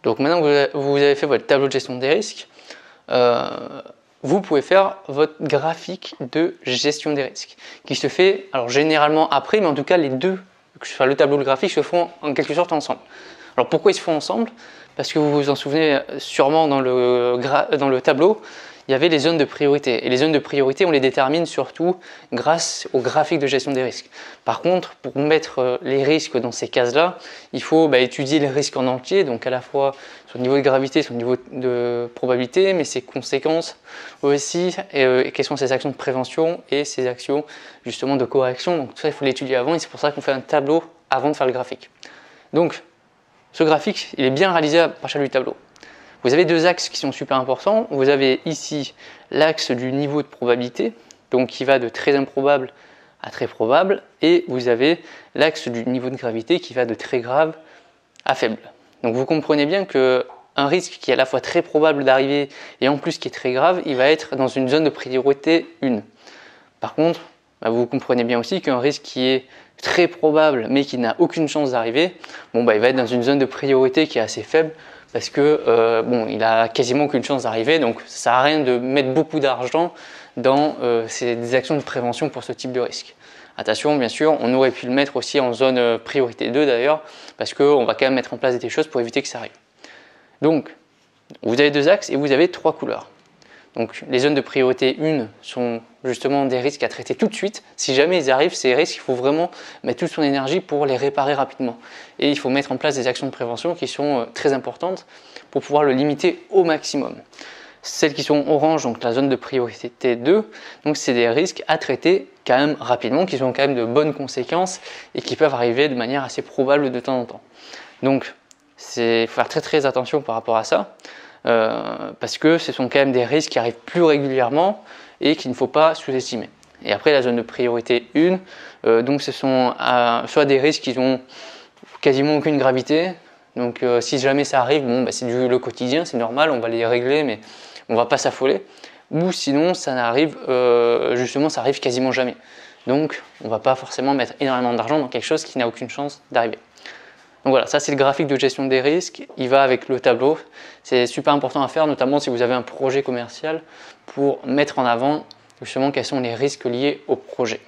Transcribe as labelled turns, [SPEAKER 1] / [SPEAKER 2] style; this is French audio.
[SPEAKER 1] Donc maintenant que vous avez fait votre tableau de gestion des risques, vous pouvez faire votre graphique de gestion des risques qui se fait alors généralement après, mais en tout cas les deux, que ce soit le tableau et le graphique, se font en quelque sorte ensemble. Alors pourquoi ils se font ensemble? Parce que vous vous en souvenez sûrement dans le tableau, il y avait les zones de priorité. Et les zones de priorité, on les détermine surtout grâce au graphique de gestion des risques. Par contre, pour mettre les risques dans ces cases-là, il faut étudier les risques en entier, donc à la fois son niveau de gravité, son niveau de probabilité, mais ses conséquences aussi, et quelles sont ses actions de prévention et ses actions justement de correction. Donc tout ça, il faut l'étudier avant et c'est pour ça qu'on fait un tableau avant de faire le graphique. Donc, ce graphique, il est bien réalisé à partir du tableau. Vous avez deux axes qui sont super importants. Vous avez ici l'axe du niveau de probabilité, donc qui va de très improbable à très probable, et vous avez l'axe du niveau de gravité qui va de très grave à faible. Donc vous comprenez bien qu'un risque qui est à la fois très probable d'arriver et en plus qui est très grave, il va être dans une zone de priorité 1. Par contre, vous comprenez bien aussi qu'un risque qui est très probable mais qui n'a aucune chance d'arriver, il va être dans une zone de priorité qui est assez faible parce que il a quasiment aucune chance d'arriver, donc ça sert à rien de mettre beaucoup d'argent dans des actions de prévention pour ce type de risque. Attention, bien sûr, on aurait pu le mettre aussi en zone priorité 2 d'ailleurs, parce qu'on va quand même mettre en place des choses pour éviter que ça arrive. Donc, vous avez deux axes et vous avez trois couleurs. Donc, les zones de priorité 1 sont justement des risques à traiter tout de suite. Si jamais ils arrivent, ces risques, il faut vraiment mettre toute son énergie pour les réparer rapidement. Et il faut mettre en place des actions de prévention qui sont très importantes pour pouvoir le limiter au maximum. Celles qui sont orange, donc la zone de priorité 2, donc c'est des risques à traiter quand même rapidement, qui ont quand même de bonnes conséquences et qui peuvent arriver de manière assez probable de temps en temps. Donc, il faut faire très attention par rapport à ça. Parce que ce sont quand même des risques qui arrivent plus régulièrement et qu'il ne faut pas sous-estimer. Et après la zone de priorité 1, donc ce sont soit des risques qui ont quasiment aucune gravité, donc si jamais ça arrive, c'est le quotidien, c'est normal, on va les régler mais on ne va pas s'affoler, ou sinon ça arrive quasiment jamais. Donc on ne va pas forcément mettre énormément d'argent dans quelque chose qui n'a aucune chance d'arriver. Donc voilà, ça c'est le graphique de gestion des risques, il va avec le tableau. C'est super important à faire, notamment si vous avez un projet commercial, pour mettre en avant justement quels sont les risques liés au projet.